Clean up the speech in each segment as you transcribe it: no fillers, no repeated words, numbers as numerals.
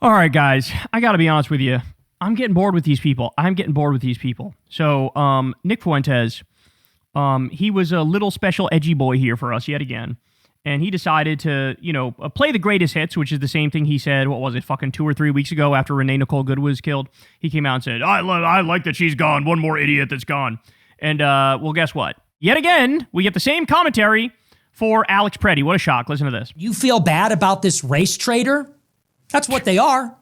All right, guys, I got to be honest with you. I'm getting bored with these people. So, Nick Fuentes, he was a little special edgy boy here for us yet again. And he decided to, play the greatest hits, which is the same thing he said, what was it, fucking 2 or 3 weeks ago after Renee Nicole Good was killed. He came out and said, I like that she's gone. One more idiot that's gone. And, well, guess what? Yet again, we get the same commentary for Alex Pretti. What a shock. Listen to this. You feel bad about this race traitor? That's what they are.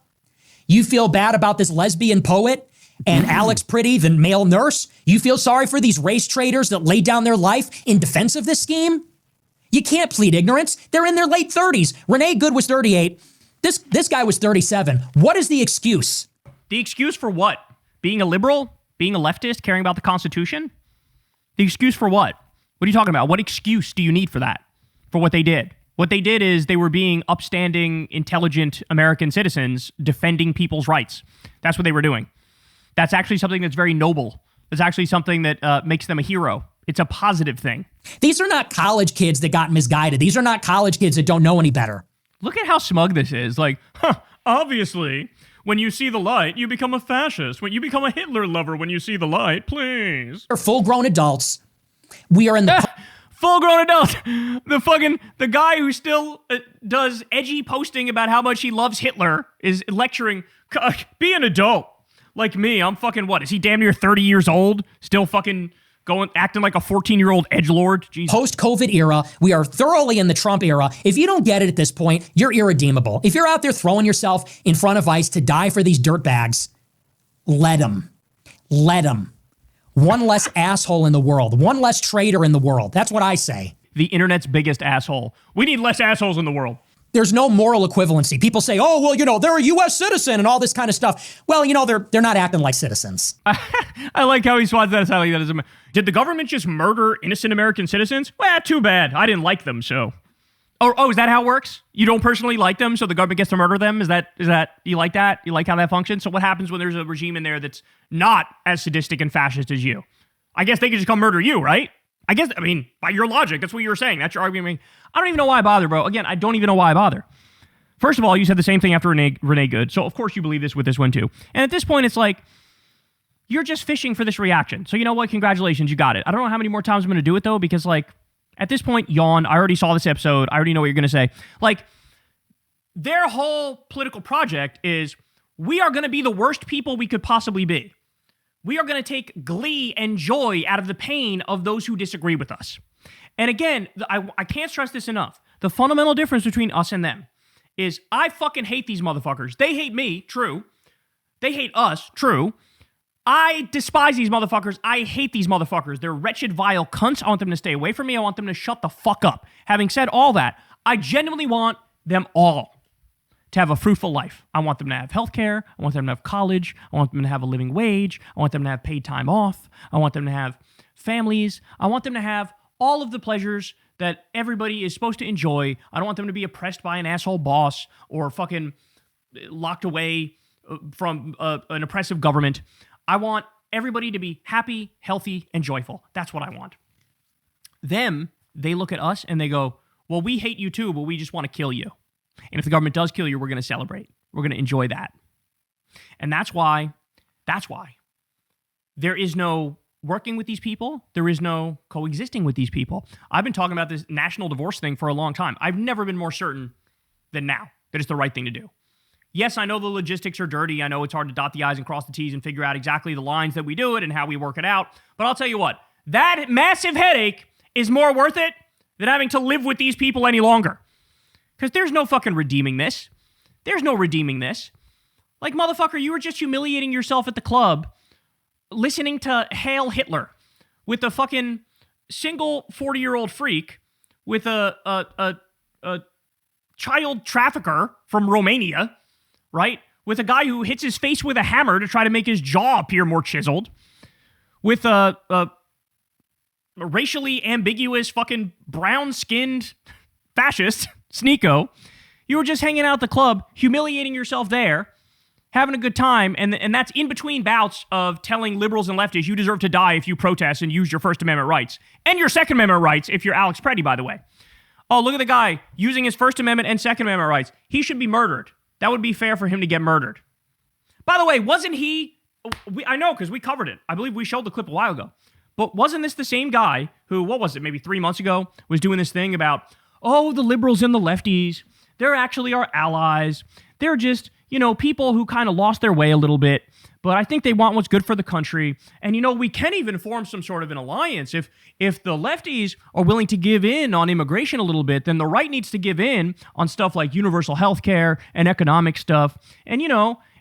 You feel bad about this lesbian poet and Alex Pretti, the male nurse? You feel sorry for these race traitors that laid down their life in defense of this scheme? You can't plead ignorance. They're in their late 30s. Renee Good was 38. This guy was 37. What is the excuse? The excuse for what? Being a liberal? Being a leftist? Caring about the Constitution? The excuse for what? What are you talking about? What excuse do you need for that? For what they did? What they did is they were being upstanding, intelligent American citizens defending people's rights. That's what they were doing. That's actually something that's very noble. It's actually something that makes them a hero. It's a positive thing. These are not college kids that got misguided. These are not college kids that don't know any better. Look at how smug this is. Like, obviously, when you see the light, you become a fascist. When you become a Hitler lover when you see the light, please. We're full-grown adults. We are in the... Full-grown adult. The guy who still does edgy posting about how much he loves Hitler is lecturing, be an adult. Like me, I'm fucking what? Is he damn near 30 years old? Still fucking acting like a 14-year-old edgelord? Jesus. Post-COVID era, we are thoroughly in the Trump era. If you don't get it at this point, you're irredeemable. If you're out there throwing yourself in front of ICE to die for these dirtbags, let them. Let them. One less asshole in the world. One less traitor in the world. That's what I say. The internet's biggest asshole. We need less assholes in the world. There's no moral equivalency. People say, oh, well, they're a U.S. citizen and all this kind of stuff. Well, they're not acting like citizens. I like how he swats that aside like that. Did the government just murder innocent American citizens? Well, too bad. I didn't like them, so. Oh, is that how it works? You don't personally like them, so the government gets to murder them? Is that, you like that? You like how that functions? So what happens when there's a regime in there that's not as sadistic and fascist as you? I guess they could just come murder you, right? By your logic, that's what you were saying. That's your argument. I don't even know why I bother, bro. Again, I don't even know why I bother. First of all, you said the same thing after Renee Good, so of course you believe this with this one too. And at this point, it's like, you're just fishing for this reaction. So you know what? Congratulations, you got it. I don't know how many more times I'm going to do it, though, because, at this point, yawn. I already saw this episode. I already know what you're going to say. Their whole political project is, we are going to be the worst people we could possibly be. We are going to take glee and joy out of the pain of those who disagree with us. And again, I can't stress this enough. The fundamental difference between us and them is I fucking hate these motherfuckers. They hate me, true. They hate us, true. I despise these motherfuckers. I hate these motherfuckers. They're wretched, vile cunts. I want them to stay away from me. I want them to shut the fuck up. Having said all that, I genuinely want them all to have a fruitful life. I want them to have healthcare. I want them to have college. I want them to have a living wage. I want them to have paid time off. I want them to have families. I want them to have all of the pleasures that everybody is supposed to enjoy. I don't want them to be oppressed by an asshole boss or fucking locked away from an oppressive government. I want everybody to be happy, healthy, and joyful. That's what I want. They look at us and they go, well, we hate you too, but we just want to kill you. And if the government does kill you, we're going to celebrate. We're going to enjoy that. And that's why there is no working with these people. There is no coexisting with these people. I've been talking about this national divorce thing for a long time. I've never been more certain than now that it's the right thing to do. Yes, I know the logistics are dirty. I know it's hard to dot the I's and cross the T's and figure out exactly the lines that we do it and how we work it out. But I'll tell you what, that massive headache is more worth it than having to live with these people any longer. Because there's no fucking redeeming this. There's no redeeming this. Like, motherfucker, you were just humiliating yourself at the club listening to Hail Hitler with a fucking single 40-year-old freak with a child trafficker from Romania, right? With a guy who hits his face with a hammer to try to make his jaw appear more chiseled. With a racially ambiguous fucking brown-skinned fascist, Sneeko. You were just hanging out at the club, humiliating yourself there, having a good time, and that's in between bouts of telling liberals and leftists you deserve to die if you protest and use your First Amendment rights. And your Second Amendment rights if you're Alex Pretti, by the way. Oh, look at the guy using his First Amendment and Second Amendment rights. He should be murdered. that would be fair for him to get murdered. By the way, wasn't he... I know, because we covered it. I believe we showed the clip a while ago. But wasn't this the same guy who, what was it, maybe 3 months ago, was doing this thing about, oh, the liberals and the lefties, they're actually our allies. They're just, people who kind of lost their way a little bit, but I think they want what's good for the country. And, we can even form some sort of an alliance. If the lefties are willing to give in on immigration a little bit, then the right needs to give in on stuff like universal health care and economic stuff. And,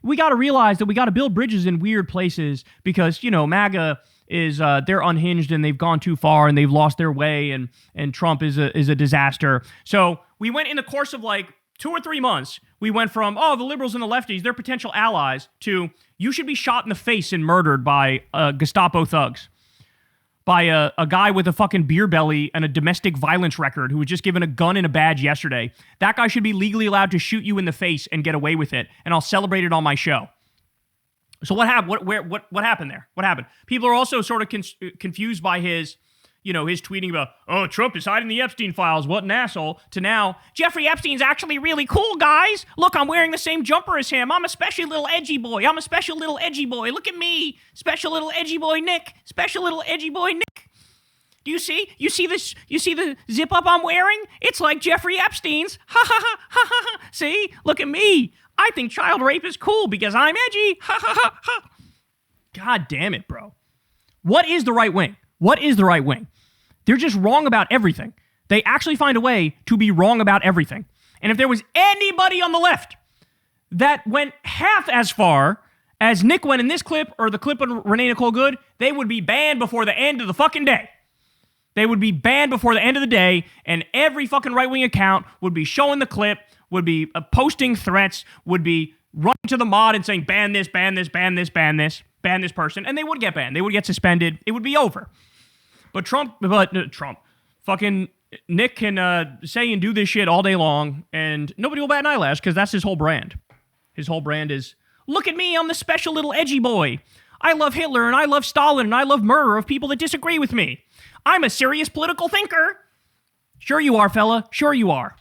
we got to realize that we got to build bridges in weird places because, MAGA is they're unhinged and they've gone too far and they've lost their way and Trump is a disaster. So we went in the course of like 2 or 3 months, we went from, oh, the liberals and the lefties, they're potential allies, to you should be shot in the face and murdered by Gestapo thugs, by a guy with a fucking beer belly and a domestic violence record who was just given a gun and a badge yesterday. That guy should be legally allowed to shoot you in the face and get away with it, and I'll celebrate it on my show. So what happened? What happened there? What happened? People are also sort of confused by his tweeting about, oh, Trump is hiding the Epstein files, what an asshole, to now, Jeffrey Epstein's actually really cool, guys. Look, I'm wearing the same jumper as him. I'm a special little edgy boy. Look at me. Special little edgy boy Nick. Special little edgy boy Nick. Do you see? You see this? You see the zip up I'm wearing? It's like Jeffrey Epstein's. Ha ha ha ha ha. See? Look at me. I think child rape is cool because I'm edgy. Ha ha ha ha. God damn it, bro. What is the right wing? What is the right wing? They're just wrong about everything. They actually find a way to be wrong about everything. And if there was anybody on the left that went half as far as Nick went in this clip or the clip of Renee Nicole Good, they would be banned before the end of the fucking day. They would be banned before the end of the day, and every fucking right-wing account would be showing the clip, would be posting threats, would be running to the mod and saying, ban this, ban this, ban this, ban this, ban this person, and they would get banned. They would get suspended. It would be over. But Trump, fucking Nick can say and do this shit all day long, and nobody will bat an eyelash because that's his whole brand. His whole brand is, look at me, I'm the special little edgy boy. I love Hitler, and I love Stalin, and I love murder of people that disagree with me. I'm a serious political thinker. Sure you are, fella. Sure you are.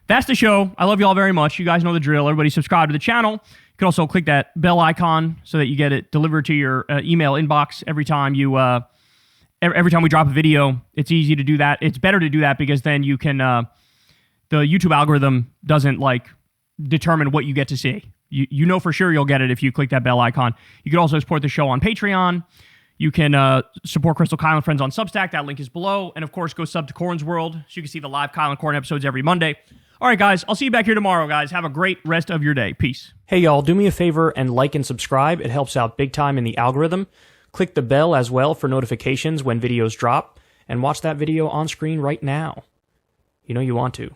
That's the show. I love you all very much. You guys know the drill. Everybody subscribe to the channel. You can also click that bell icon so that you get it delivered to your email inbox every time you... Every time we drop a video. It's easy to do that. It's better to do that because then you can, the YouTube algorithm doesn't determine what you get to see. You know for sure you'll get it if you click that bell icon. You can also support the show on Patreon. You can support Crystal Kyle and Friends on Substack. That link is below. And of course, go sub to Corn's World so you can see the live Kyle and Corn episodes every Monday. All right, guys. I'll see you back here tomorrow, guys. Have a great rest of your day. Peace. Hey, y'all. Do me a favor and like and subscribe. It helps out big time in the algorithm. Click the bell as well for notifications when videos drop, and watch that video on screen right now. You know you want to.